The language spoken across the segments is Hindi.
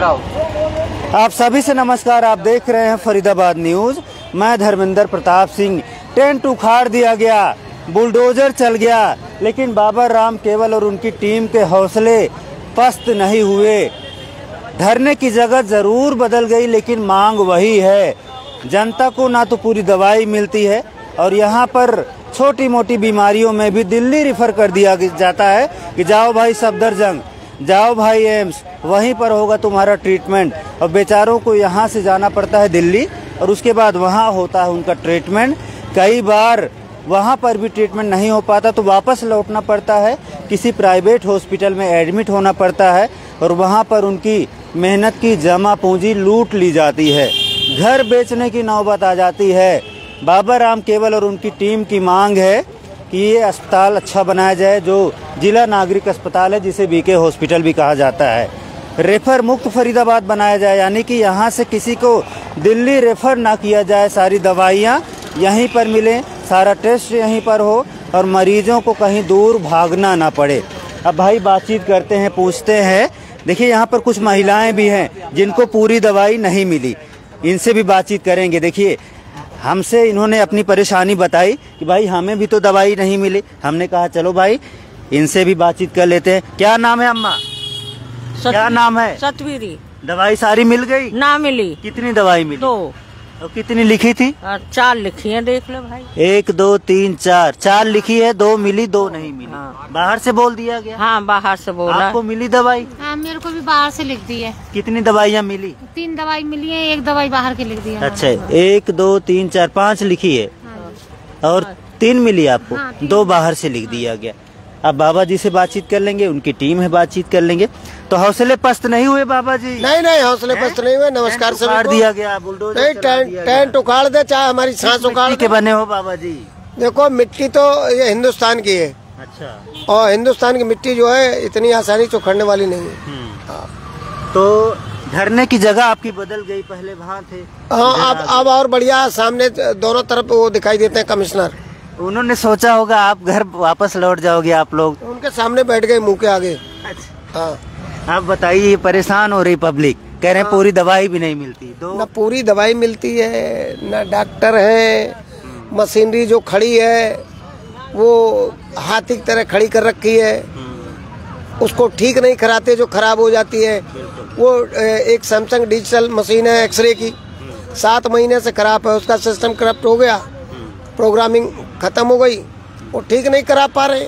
आप सभी से नमस्कार। आप देख रहे हैं फरीदाबाद न्यूज। मैं धर्मेंद्र प्रताप सिंह। टेंट उखाड़ दिया गया, बुलडोजर चल गया, लेकिन बाबा राम केवल और उनकी टीम के हौसले पस्त नहीं हुए। धरने की जगह जरूर बदल गई, लेकिन मांग वही है। जनता को ना तो पूरी दवाई मिलती है और यहाँ पर छोटी मोटी बीमारियों में भी दिल्ली रिफर कर दिया जाता है कि जाओ भाई सफदरजंग, जाओ भाई एम्स, वहीं पर होगा तुम्हारा ट्रीटमेंट। और बेचारों को यहाँ से जाना पड़ता है दिल्ली और उसके बाद वहाँ होता है उनका ट्रीटमेंट। कई बार वहाँ पर भी ट्रीटमेंट नहीं हो पाता तो वापस लौटना पड़ता है, किसी प्राइवेट हॉस्पिटल में एडमिट होना पड़ता है और वहाँ पर उनकी मेहनत की जमा पूंजी लूट ली जाती है। घर बेचने की नौबत आ जाती है। बाबा राम केवल और उनकी टीम की मांग है कि ये अस्पताल अच्छा बनाया जाए, जो जिला नागरिक अस्पताल है, जिसे बीके हॉस्पिटल भी कहा जाता है। रेफर मुक्त फरीदाबाद बनाया जाए, यानी कि यहाँ से किसी को दिल्ली रेफर ना किया जाए। सारी दवाइयाँ यहीं पर मिलें, सारा टेस्ट यहीं पर हो और मरीजों को कहीं दूर भागना ना पड़े। अब भाई बातचीत करते हैं, पूछते हैं। देखिए यहाँ पर कुछ महिलाएं भी हैं जिनको पूरी दवाई नहीं मिली, इनसे भी बातचीत करेंगे। देखिए हमसे इन्होंने अपनी परेशानी बताई कि भाई हमें भी तो दवाई नहीं मिली। हमने कहा चलो भाई इनसे भी बातचीत कर लेते हैं। क्या नाम है अम्मा? क्या नाम है? सतवीरी। दवाई सारी मिल गई? ना मिली। कितनी दवाई मिली? 2। और कितनी लिखी थी? 4 लिखी है, देख लो भाई। 1 2 3 4 4 लिखी है, 2 मिली, 2 नहीं मिली। हाँ। बाहर से बोल दिया गया? हाँ बाहर से बोला। आपको मिली दवाई? हाँ मेरे को भी बाहर से लिख दी है। कितनी दवाइयाँ मिली? 3 दवाई मिली है, 1 दवाई बाहर की लिख दी है। अच्छा 1 2 3 4 5 लिखी है और 3 मिली आपको? हाँ, 2 बाहर से लिख दिया गया। अब बाबा जी से बातचीत कर लेंगे, उनकी टीम है, बातचीत कर लेंगे। तो हौसले पस्त नहीं हुए बाबा जी? नहीं हौसले पस्त नहीं हुए। नमस्कार सभी को। दिया गया, बुलडोजर नहीं, टेंट उखाड़ दे, चाहे हमारी सांस उखाड़ के बने हो बाबा जी? देखो मिट्टी तो ये हिंदुस्तान की है। अच्छा। और हिंदुस्तान की मिट्टी जो है इतनी आसानी से उखड़ने वाली नहीं है। तो धरने की जगह आपकी बदल गई, पहले वहाँ थे। हाँ अब और बढ़िया, सामने दोनों तरफ वो दिखाई देते हैं कमिश्नर। उन्होंने सोचा होगा आप घर वापस लौट जाओगे आप लोग? उनके सामने बैठ गए, मुंह के आगे। हाँ आप बताइए, परेशान हो रही पब्लिक, कह रहे हैं पूरी दवाई भी नहीं मिलती। न पूरी दवाई मिलती है, न डॉक्टर है, मशीनरी जो खड़ी है वो हाथी की तरह खड़ी कर रखी है, उसको ठीक नहीं कराते, जो खराब हो जाती है। वो एक सैमसंग डिजिटल मशीन है एक्सरे की, 7 महीने से खराब है, उसका सिस्टम करप्ट हो गया, प्रोग्रामिंग खत्म हो गई, वो ठीक नहीं करा पा रहे।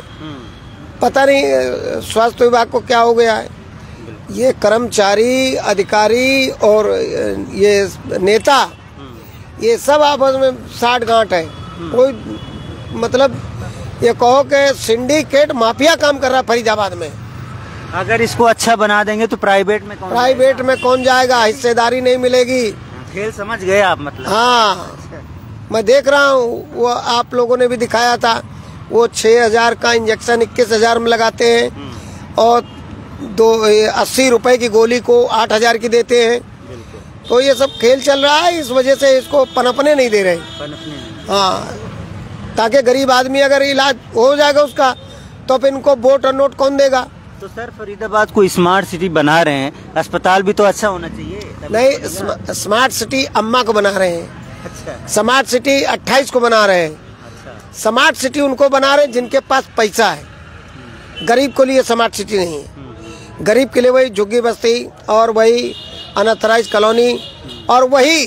पता नहीं स्वास्थ्य विभाग को क्या हो गया है। ये कर्मचारी, अधिकारी और ये नेता, ये सब आपस में साठ गांठ है। कोई मतलब ये कहो कि सिंडिकेट माफिया काम कर रहा है फरीदाबाद में। अगर इसको अच्छा बना देंगे तो प्राइवेट में कौन जाएगा? हिस्सेदारी नहीं मिलेगी। खेल समझ गए आप मतलब? हाँ मैं देख रहा हूँ, वो आप लोगों ने भी दिखाया था, वो 6000 का इंजेक्शन 21,000 में लगाते हैं और 80 रुपए की गोली को 8000 की देते हैं। तो ये सब खेल चल रहा है, इस वजह से इसको पनपने नहीं दे रहे। हाँ, ताकि गरीब आदमी अगर इलाज हो जाएगा उसका तो फिर इनको वोट और नोट कौन देगा? तो सर फरीदाबाद को स्मार्ट सिटी बना रहे हैं, अस्पताल भी तो अच्छा होना चाहिए। नहीं, स्मार्ट सिटी अम्मा को बना रहे हैं। अच्छा। स्मार्ट सिटी 28 को बना रहे हैं। अच्छा। स्मार्ट सिटी उनको बना रहे हैं जिनके पास पैसा है। गरीब को लिए स्मार्ट सिटी नहीं है। गरीब के लिए वही झुग्गी बस्ती और वही अनऑथराइज कॉलोनी और वही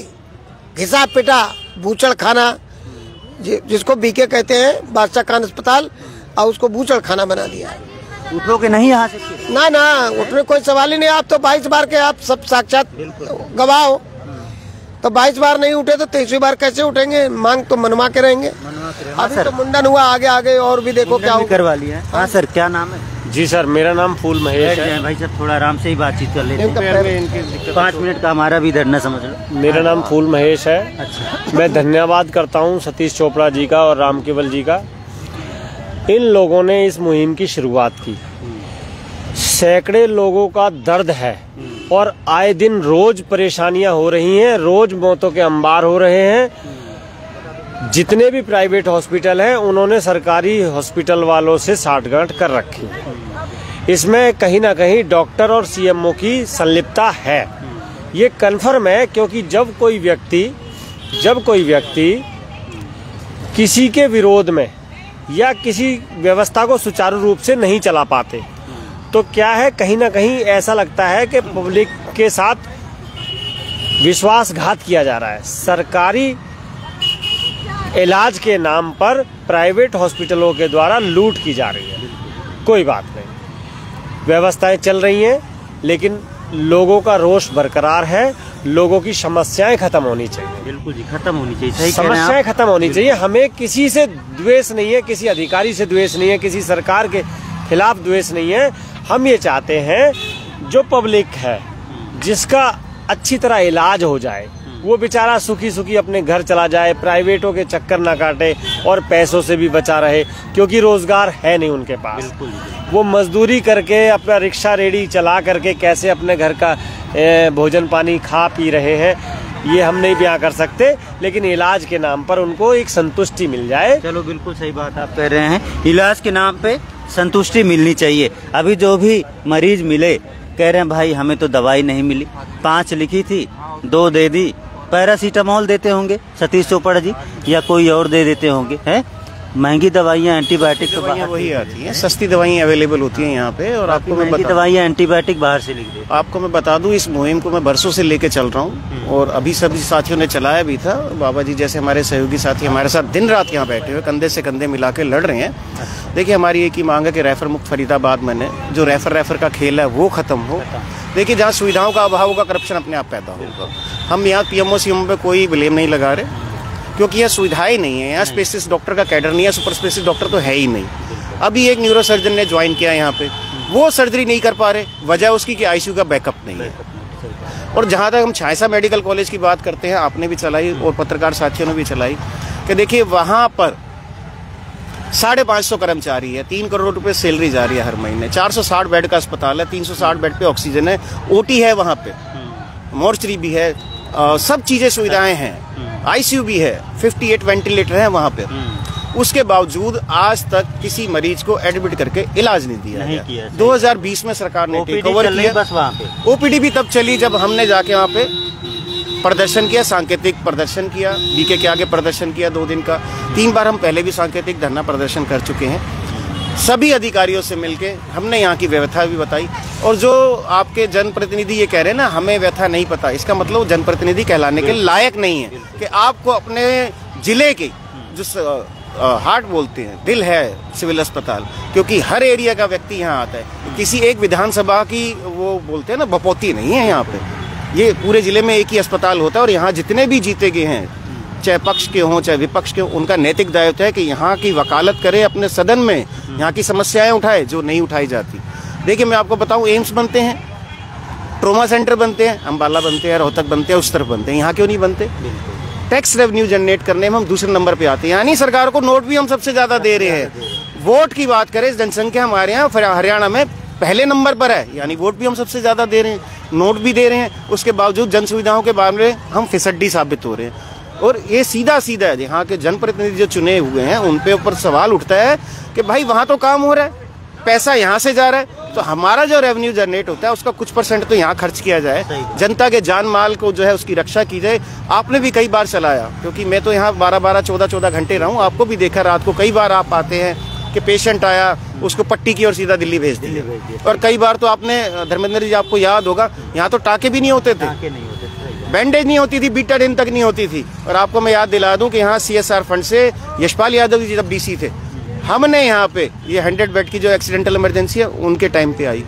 घिसा पिटा बूचड़ खाना, जिसको बीके कहते हैं, बादशाह खान अस्पताल, और उसको बूचड़ खाना बना दिया है। उठोगे नहीं यहाँ से? ना उठने कोई सवाल ही नहीं। आप तो 22 बार के आप सब साक्षात गवाह हो। तो 22 बार नहीं उठे तो 23वीं बार कैसे उठेंगे? मांग तो मनवा के रहेंगे। अभी तो मुंडन हुआ, आगे और भी देखो क्या करवा लिया। हाँ सर, क्या नाम है? जी सर, मेरा नाम फूल महेश है। भाई साहब थोड़ा आराम से ही बातचीत कर लेते हैं, 5 मिनट का हमारा भी धरना समझ लो। मेरा नाम फूल महेश है। अच्छा। मैं धन्यवाद करता हूं सतीश चोपड़ा जी का और राम केवल जी का। इन लोगों ने इस मुहिम की शुरुआत की। सैकड़े लोगों का दर्द है और आए दिन रोज परेशानियां हो रही हैं, रोज मौतों के अंबार हो रहे हैं। जितने भी प्राइवेट हॉस्पिटल हैं उन्होंने सरकारी हॉस्पिटल वालों से साठगांठ कर रखी है। इसमें कहीं ना कहीं डॉक्टर और सीएमओ की संलिप्तता है, ये कन्फर्म है। क्योंकि जब कोई व्यक्ति किसी के विरोध में या किसी व्यवस्था को सुचारू रूप से नहीं चला पाते, तो क्या है, कहीं ना कहीं ऐसा लगता है कि पब्लिक के साथ विश्वासघात किया जा रहा है। सरकारी इलाज के नाम पर प्राइवेट हॉस्पिटलों के द्वारा लूट की जा रही है। कोई बात नहीं, व्यवस्थाएं चल रही हैं, लेकिन लोगों का रोष बरकरार है, लोगों की समस्याएं खत्म होनी चाहिए। बिल्कुल जी, खत्म होनी चाहिए, सही कह रहे हैं आप। समस्याएं खत्म होनी चाहिए। हमें किसी से द्वेष नहीं है, किसी अधिकारी से द्वेष नहीं है, किसी सरकार के खिलाफ द्वेष नहीं है। हम ये चाहते हैं जो पब्लिक है, जिसका अच्छी तरह इलाज हो जाए, वो बेचारा सुखी सुखी अपने घर चला जाए, प्राइवेटों के चक्कर ना काटे और पैसों से भी बचा रहे, क्योंकि रोजगार है नहीं उनके पास। वो मजदूरी करके, अपना रिक्शा रेडी चला करके कैसे अपने घर का भोजन पानी खा पी रहे हैं, ये हम नहीं बयां कर सकते, लेकिन इलाज के नाम पर उनको एक संतुष्टि मिल जाए। चलो, बिल्कुल सही बात आप कह रहे हैं, इलाज के नाम पे संतुष्टि मिलनी चाहिए। अभी जो भी मरीज मिले कह रहे हैं भाई हमें तो दवाई नहीं मिली, 5 लिखी थी, 2 दे दी। पैरासीटामोल देते होंगे सतीश चोपड़ा जी, या कोई और दे देते होंगे, हैं? महंगी दवाइयाँ, एंटीबायोटिक तो बाहर वही आती हैं, सस्ती दवाइयाँ अवेलेबल होती हैं यहाँ पे। और आपको मैं बता, दवाइयाँ एंटीबायोटिक बाहर से लिख देते। आपको मैं बता दूं, इस मुहिम को मैं बरसों से लेके चल रहा हूँ और अभी सभी साथियों ने चलाया भी था। बाबा जी जैसे हमारे सहयोगी साथी हमारे साथ दिन रात यहाँ बैठे हुए कंधे से कंधे मिला के लड़ रहे हैं। देखिए, हमारी एक ही मांग है कि रेफर मुक्त फरीदाबाद में जो रेफर का खेल है वो खत्म हो। देखिए, जहाँ सुविधाओं का अभाव होगा, करप्शन अपने आप पैदा होगा। हम यहाँ पीएमओ सीएमओ पे कोई ब्लेम नहीं लगा रहे, क्योंकि यह सुविधाएं नहीं है। यहाँ स्पेशलिस्ट डॉक्टर का कैडर नहीं है, सुपर स्पेशलिस्ट डॉक्टर तो है ही नहीं। अभी एक न्यूरो सर्जन ने ज्वाइन किया यहाँ पे, वो सर्जरी नहीं कर पा रहे, वजह उसकी कि आईसीयू का बैकअप नहीं है। और जहाँ तक हम छायसा मेडिकल कॉलेज की बात करते हैं, आपने भी चलाई और पत्रकार साथियों ने भी चलाई, कि देखिए वहाँ पर 550 कर्मचारी है, 3 करोड़ रुपए सैलरी जा रही है हर महीने, 460 बेड का अस्पताल है, 360 बेड पे ऑक्सीजन है, ओटी है वहाँ पे, मोर्चरी भी है, सब चीजें सुविधाएं हैं, आईसीयू भी है, 58 वेंटिलेटर है वहाँ पे। उसके बावजूद आज तक किसी मरीज को एडमिट करके इलाज नहीं दिया गया। 2020 में सरकार ने टेक ओवर किया। बस वहाँ पे ओपीडी भी तब चली जब हमने जाके वहाँ पे प्रदर्शन किया, सांकेतिक प्रदर्शन किया, बीके के आगे प्रदर्शन किया 2 दिन का। 3 बार हम पहले भी सांकेतिक धरना प्रदर्शन कर चुके हैं। सभी अधिकारियों से मिलके हमने यहाँ की व्यवस्था भी बताई। और जो आपके जनप्रतिनिधि ये कह रहे हैं ना हमें व्यवस्था नहीं पता, इसका मतलब जनप्रतिनिधि कहलाने के लायक नहीं है कि आपको अपने जिले के जो हार्ट बोलते हैं, दिल है सिविल अस्पताल, क्योंकि हर एरिया का व्यक्ति यहाँ आता है। किसी एक विधानसभा की वो बोलते हैं ना बपौती नहीं है यहाँ पे, ये पूरे जिले में एक ही अस्पताल होता है। और यहाँ जितने भी जीते गए हैं, चाहे पक्ष के हों चाहे विपक्ष के हों, उनका नैतिक दायित्व है कि यहाँ की वकालत करे, अपने सदन में यहाँ की समस्याएं उठाए जो नहीं उठाई जाती। देखिए, मैं आपको बताऊं, एम्स बनते हैं, ट्रोमा सेंटर बनते हैं, अंबाला बनते हैं, रोहतक बनते हैं, उस तरफ बनते हैं, यहाँ क्यों नहीं बनते? टैक्स रेवेन्यू जनरेट करने में हम दूसरे नंबर पे आते हैं, यानी सरकार को नोट भी हम सबसे ज्यादा दे रहे हैं। वोट की बात करें, जनसंख्या हमारे यहाँ हरियाणा में पहले नंबर पर है, यानी वोट भी हम सबसे ज्यादा दे रहे हैं, नोट भी दे रहे हैं। उसके बावजूद जन सुविधाओं के बारे में हम फिसड्डी साबित हो रहे हैं। और ये सीधा सीधा है, यहाँ के जनप्रतिनिधि जो चुने हुए हैं उन पे ऊपर सवाल उठता है कि भाई वहां तो काम हो रहा है, पैसा यहाँ से जा रहा है, तो हमारा जो रेवेन्यू जनरेट होता है उसका कुछ % तो यहाँ खर्च किया जाए, जनता के जान माल को जो है उसकी रक्षा की जाए। आपने भी कई बार चलाया, क्योंकि मैं तो यहाँ 12-12, 14-14 घंटे रहा हूँ, आपको भी देखा रात को कई बार आप आते हैं कि पेशेंट आया, उसको पट्टी की और सीधा दिल्ली भेज दिया। और कई बार तो आपने धर्मेंद्र जी, आपको याद होगा, यहाँ तो टाके भी नहीं होते थे, बैंडेज नहीं होती थी, बीटाडिन तक नहीं होती थी। और आपको मैं याद दिला दूं कि यहाँ CSR फंड से यशपाल यादव जी जब DC थे, हमने यहाँ पे ये 100 बेड की जो एक्सीडेंटल इमरजेंसी है उनके टाइम पे आई,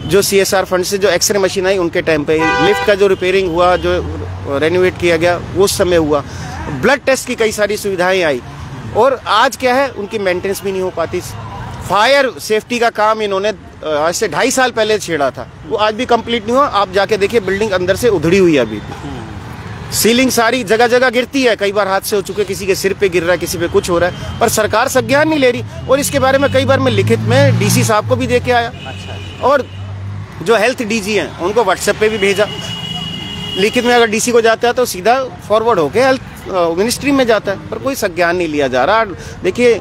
जो CSR फंड से जो एक्सरे मशीन आई उनके टाइम पे आई, लिफ्ट का जो रिपेयरिंग हुआ, जो रेनोवेट किया गया वो उस समय हुआ, ब्लड टेस्ट की कई सारी सुविधाएं आई। और आज क्या है, उनकी मेंटेनेंस भी नहीं हो पाती। फायर सेफ्टी का काम इन्होंने आज से 2.5 साल पहले छेड़ा था, वो आज भी कंप्लीट नहीं हुआ। आप जाके देखिए, बिल्डिंग अंदर से उधड़ी हुई है, अभी सीलिंग सारी जगह जगह गिरती है, कई बार हादसे हो चुके, किसी के सिर पे गिर रहा है, किसी पे कुछ हो रहा है, पर सरकार संज्ञान नहीं ले रही। और इसके बारे में कई बार मैं लिखित में DC साहब को भी दे के आया, और जो हेल्थ DG हैं उनको WhatsApp पे भी भेजा। लिखित में अगर DC को जाता है तो सीधा फॉरवर्ड होके हेल्थ मिनिस्ट्री में जाता है, पर कोई संज्ञान नहीं लिया जा रहा। देखिए,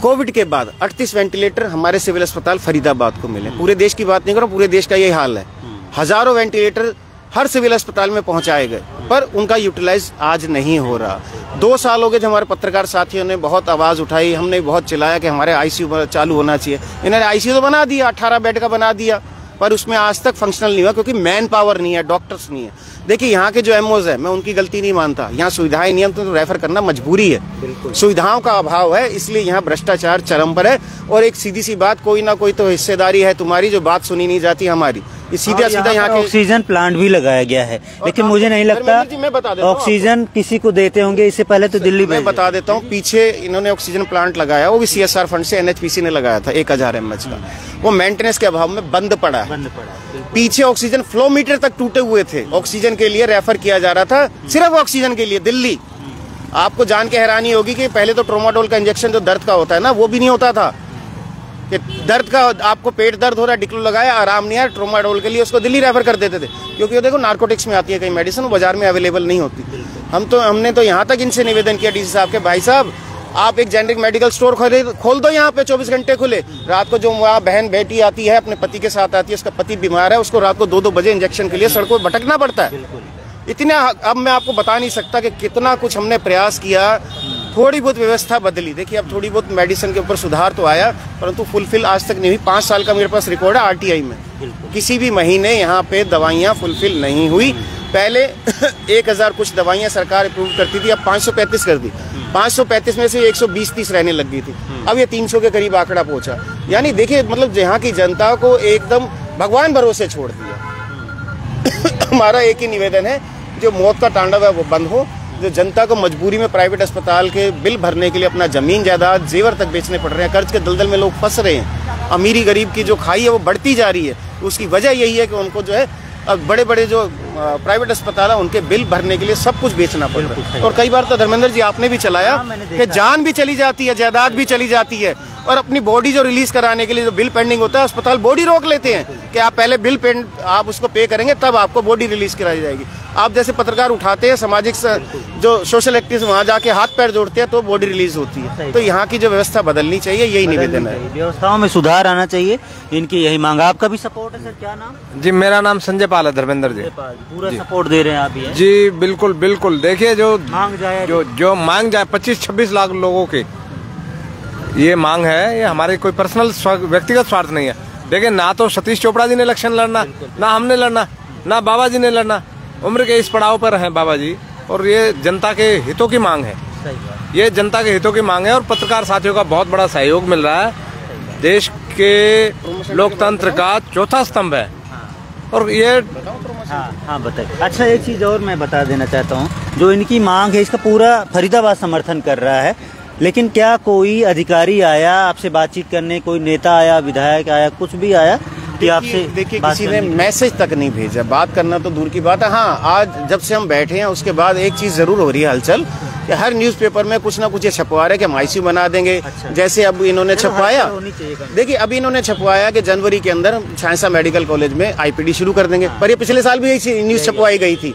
कोविड के बाद 38 वेंटिलेटर हमारे सिविल अस्पताल फरीदाबाद को मिले। पूरे देश की बात नहीं कर रहा, पूरे देश का यही हाल है। हजारों वेंटिलेटर हर सिविल अस्पताल में पहुंचाए गए, पर उनका यूटिलाइज आज नहीं हो रहा। 2 साल हो गए जब हमारे पत्रकार साथियों ने बहुत आवाज उठाई, हमने बहुत चिल्लाया कि हमारे आईसीयू चालू होना चाहिए। इन्होंने आईसीयू तो बना दिया, 18 बेड का बना दिया, पर उसमें आज तक फंक्शनल नहीं हुआ क्योंकि मैन पावर नहीं है, डॉक्टर्स नहीं है। देखिए यहाँ के जो एमओज है, मैं उनकी गलती नहीं मानता, यहाँ सुविधाएं नहीं है तो रेफर करना मजबूरी है। सुविधाओं का अभाव है, इसलिए यहाँ भ्रष्टाचार चरम पर है। और एक सीधी सी बात, कोई ना कोई तो हिस्सेदारी है तुम्हारी, जो बात सुनी नहीं जाती हमारी। ये सीधा सीधा यहाँ के ऑक्सीजन प्लांट भी लगाया गया है, लेकिन मुझे नहीं लगता ऑक्सीजन किसी को देते होंगे। इससे पहले तो दिल्ली मैं बता देता हूँ, पीछे इन्होंने ऑक्सीजन प्लांट लगाया, वो भी CSR फंड से NHPC ने लगाया था 1000 mH का। वो मेंटेनेंस के अभाव में बंद पड़ा है। पीछे ऑक्सीजन फ्लो मीटर तक टूटे हुए थे, ऑक्सीजन के लिए रेफर किया जा रहा था, सिर्फ ऑक्सीजन के लिए दिल्ली। आपको जान के हैरानी होगी कि पहले तो ट्रोमाडोल का इंजेक्शन जो दर्द का होता है ना, वो भी नहीं होता था। कि दर्द का, आपको पेट दर्द हो रहा है, डिक्लो लगाया, आराम नहीं आया, ट्रोमाडोल के लिए उसको दिल्ली रेफर कर देते थे, क्योंकि देखो नार्कोटिक्स में आती है कई मेडिसिन, वो बाजार में अवेलेबल नहीं होती। हमने तो यहाँ तक इनसे निवेदन किया डीसी साहब के, भाई साहब आप एक जेनरिक मेडिकल स्टोर खोल दो यहाँ पे, 24 घंटे खुले। रात को जो वहाँ बहन बेटी आती है, अपने पति के साथ आती है, उसका पति बीमार है, उसको रात को 2-2 बजे इंजेक्शन के लिए सड़कों पर भटकना पड़ता है। इतना अब मैं आपको बता नहीं सकता कि कितना कुछ हमने प्रयास किया, थोड़ी बहुत व्यवस्था बदली। देखिए अब थोड़ी बहुत मेडिसिन के ऊपर सुधार तो आया, परंतु फुलफिल आज तक नहीं हुई। 5 साल का मेरे पास रिकॉर्ड है RTI में, किसी भी महीने यहाँ पे दवाइयाँ फुलफिल नहीं हुई। पहले 1000 कुछ दवाइयाँ सरकार अप्रूव करती थी, अब 535 कर दी। 535 में से 120-30 रहने लग गई थी, अब ये 300 के करीब आंकड़ा पहुंचा। यानी देखिए मतलब यहाँ की जनता को एकदम भगवान भरोसे छोड़ दिया। हमारा एक ही निवेदन है, जो मौत का तांडव है वो बंद हो। जो जनता को मजबूरी में प्राइवेट अस्पताल के बिल भरने के लिए अपना जमीन जायदाद जेवर तक बेचने पड़ रहे हैं, कर्ज के दलदल में लोग फंस रहे हैं, अमीरी गरीब की जो खाई है वो बढ़ती जा रही है। उसकी वजह यही है कि उनको जो है अब बड़े बड़े जो प्राइवेट अस्पताल है उनके बिल भरने के लिए सब कुछ बेचना पड़ रहा है। और कई बार तो धर्मेंद्र जी आपने भी चलाया कि जान भी चली जाती है, जायदाद भी चली जाती है, और अपनी बॉडी जो रिलीज कराने के लिए जो बिल पेंडिंग होता है, अस्पताल बॉडी रोक लेते हैं कि आप पहले बिल आप उसको पे करेंगे तब आपको बॉडी रिलीज कराई जाएगी। आप जैसे पत्रकार उठाते हैं, सामाजिक जो सोशल एक्टिविस्ट वहाँ जाके हाथ पैर जोड़ते हैं तो बॉडी रिलीज होती है। तो यहाँ की जो व्यवस्था बदलनी चाहिए, यही निवेदन है। व्यवस्थाओं में सुधार आना चाहिए, इनकी यही मांग। आपका भी सपोर्ट है सर? क्या नाम? जी मेरा नाम संजय पाल है, धर्मेंद्र जी। पूरा सपोर्ट दे रहे हैं आप? जी बिल्कुल बिल्कुल। देखिए जो मांग जाए, जो मांग जाए 25-26 लाख लोगों के ये मांग है, ये हमारे कोई पर्सनल व्यक्तिगत स्वार्थ नहीं है। देखिए ना तो सतीश चोपड़ा जी ने इलेक्शन लड़ना, ना हमने लड़ना, ना बाबा जी ने लड़ना। उम्र के इस पड़ाव पर हैं बाबा जी, और ये जनता के हितों की मांग है। ये जनता के हितों की मांग है, और पत्रकार साथियों का बहुत बड़ा सहयोग मिल रहा है। देश के लोकतंत्र का चौथा स्तंभ है, और ये हाँ बताइए। अच्छा एक चीज और मैं बता देना चाहता हूँ, जो इनकी मांग है इसका पूरा फरीदाबाद समर्थन कर रहा है, लेकिन क्या कोई अधिकारी आया आपसे बातचीत करने, कोई नेता आया, विधायक आया, कुछ भी आया कि आपसे? देखिए किसी ने मैसेज तक नहीं भेजा, बात करना तो दूर की बात है। हाँ आज जब से हम बैठे हैं उसके बाद एक चीज जरूर हो रही है हलचल, कि हर न्यूज़पेपर में कुछ ना कुछ ये छपवा रहे कि हम ICU बना देंगे। जैसे अब इन्होंने छपवाया, देखिए अभी इन्होंने छपवाया कि जनवरी के अंदर छांसा मेडिकल कॉलेज में IPD शुरू कर देंगे, पर ये पिछले साल भी यही न्यूज छपवाई गई थी,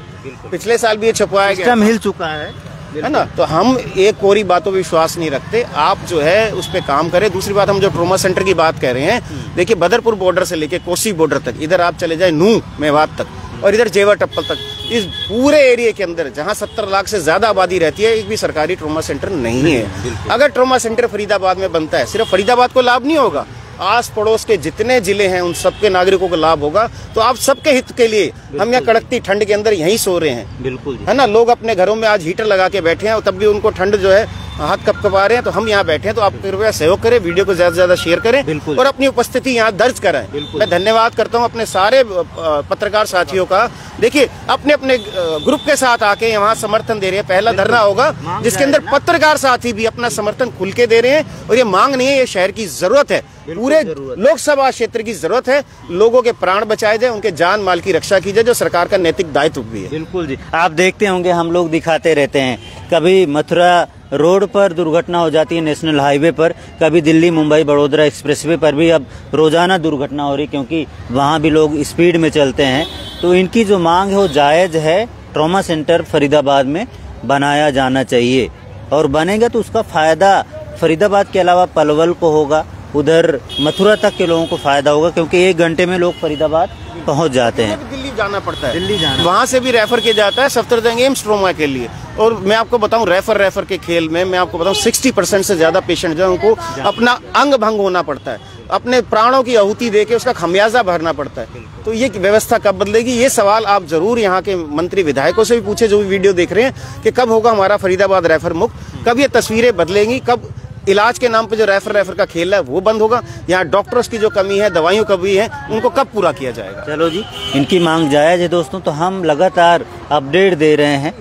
पिछले साल भी ये छपवाया गया, मिल चुका है ना। तो हम एक कोरी बातों पर विश्वास नहीं रखते, आप जो है उस पर काम करें। दूसरी बात, हम जो ट्रोमा सेंटर की बात कह रहे हैं, देखिए बदरपुर बॉर्डर से लेके कोसी बॉर्डर तक, इधर आप चले जाए नूह मेवात तक, और इधर जेवर टप्पल तक, इस पूरे एरिया के अंदर जहां 70 लाख से ज्यादा आबादी रहती है, एक भी सरकारी ट्रोमा सेंटर नहीं है। अगर ट्रोमा सेंटर फरीदाबाद में बनता है, सिर्फ फरीदाबाद को लाभ नहीं होगा, आस पड़ोस के जितने जिले हैं उन सबके नागरिकों को लाभ होगा। तो आप सबके हित के लिए हम यहाँ कड़कती ठंड के अंदर यहीं सो रहे हैं, बिल्कुल है ना। लोग अपने घरों में आज हीटर लगा के बैठे हैं और तब भी उनको ठंड जो है हाथ कपकपा रहे हैं, तो हम यहाँ बैठे हैं। तो आप कृपया सहयोग करें, वीडियो को ज्यादा से ज्यादा शेयर करें और अपनी उपस्थिति यहाँ दर्ज कराएं। मैं धन्यवाद करता हूँ अपने सारे पत्रकार साथियों का। देखिए अपने अपने ग्रुप के साथ आके यहाँ समर्थन दे रहे हैं। पहला धरना होगा जिसके अंदर पत्रकार साथी भी अपना समर्थन खुल के दे रहे हैं, और ये मांग नहीं है, ये शहर की जरूरत है, पूरे लोकसभा क्षेत्र की जरूरत है। लोगों के प्राण बचाए जाए, उनके जान माल की रक्षा की जाए, जो सरकार का नैतिक दायित्व भी है। बिल्कुल जी, आप देखते होंगे हम लोग दिखाते रहते हैं, कभी मथुरा रोड पर दुर्घटना हो जाती है नेशनल हाईवे पर, कभी दिल्ली मुंबई बड़ोदरा एक्सप्रेसवे पर भी अब रोजाना दुर्घटना हो रही, क्योंकि वहाँ भी लोग स्पीड में चलते हैं। तो इनकी जो मांग है वो जायज़ है। ट्रॉमा सेंटर फरीदाबाद में बनाया जाना चाहिए, और बनेगा तो उसका फायदा फरीदाबाद के अलावा पलवल को होगा, उधर मथुरा तक के लोगों को फायदा होगा, क्योंकि 1 घंटे में लोग फरीदाबाद पहुंच जाते हैं। दिल्ली जाना पड़ता है, दिल्ली जाना, वहां से भी रेफर किया जाता है सफदरजंग एम्स ट्रोमा के लिए। और मैं आपको बताऊं रेफर के खेल में मैं आपको बताऊं 60% से ज्यादा पेशेंट जो उनको अपना अंग भंग होना पड़ता है, अपने प्राणों की आहुति देके उसका खमियाजा भरना पड़ता है। तो ये व्यवस्था कब बदलेगी, ये सवाल आप जरूर यहाँ के मंत्री विधायकों से भी पूछे जो भी वीडियो देख रहे हैं कि कब होगा हमारा फरीदाबाद रेफर मुक्त, कब ये तस्वीरें बदलेंगी, कब इलाज के नाम पे जो रेफर का खेल है वो बंद होगा, यहाँ डॉक्टर्स की जो कमी है, दवाइयों की कमी है, उनको कब पूरा किया जाएगा। चलो जी, इनकी मांग जायज है दोस्तों, तो हम लगातार अपडेट दे रहे हैं।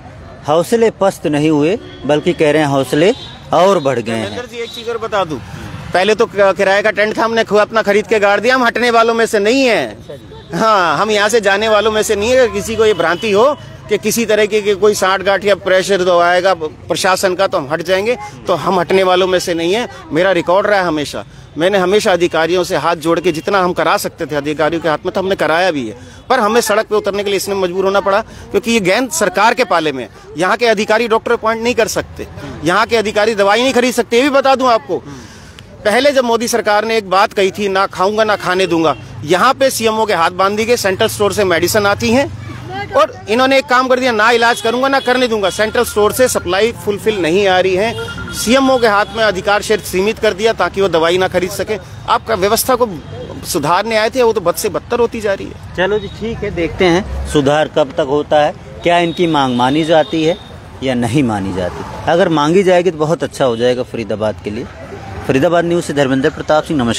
हौसले पस्त नहीं हुए, बल्कि कह रहे हैं हौसले और बढ़ गए हैं। जी एक चीज और बता दूं, पहले तो किराए का टेंट था, हमने अपना खरीद के गाड़ दिया, हम हटने वालों में से नहीं है। हाँ, हम यहाँ से जाने वालों में से नहीं है। किसी को ये भ्रांति हो कि किसी तरह की कोई साठ गांठ या प्रेशर तो आएगा प्रशासन का तो हम हट जाएंगे, तो हम हटने वालों में से नहीं है। मेरा रिकॉर्ड रहा है हमेशा, मैंने हमेशा अधिकारियों से हाथ जोड़ के जितना हम करा सकते थे अधिकारियों के हाथ में तो हमने कराया भी है, पर हमें सड़क पे उतरने के लिए इसमें मजबूर होना पड़ा क्योंकि ये गेंद सरकार के पाले में। यहाँ के अधिकारी डॉक्टर अपॉइंट नहीं कर सकते, यहाँ के अधिकारी दवाई नहीं खरीद सकते। ये भी बता दूं आपको, पहले जब मोदी सरकार ने एक बात कही थी, ना खाऊंगा ना खाने दूंगा, यहाँ पे सीएमओ के हाथ बांध दी गए, सेंट्रल स्टोर से मेडिसिन आती है और इन्होंने एक काम कर दिया, ना इलाज करूंगा ना करने दूंगा। सेंट्रल स्टोर से सप्लाई फुलफिल नहीं आ रही है, सीएमओ के हाथ में अधिकार क्षेत्र सीमित कर दिया ताकि वो दवाई ना खरीद सके। आपका व्यवस्था को सुधारने आए थे, वो तो बद से बदतर होती जा रही है। चलो जी ठीक है, देखते हैं सुधार कब तक होता है, क्या इनकी मांग मानी जाती है या नहीं मानी जाती। अगर मांगी जाएगी तो बहुत अच्छा हो जाएगा फरीदाबाद के लिए। फरीदाबाद न्यूज़ से धर्मेंद्र प्रताप सिंह, नमस्कार।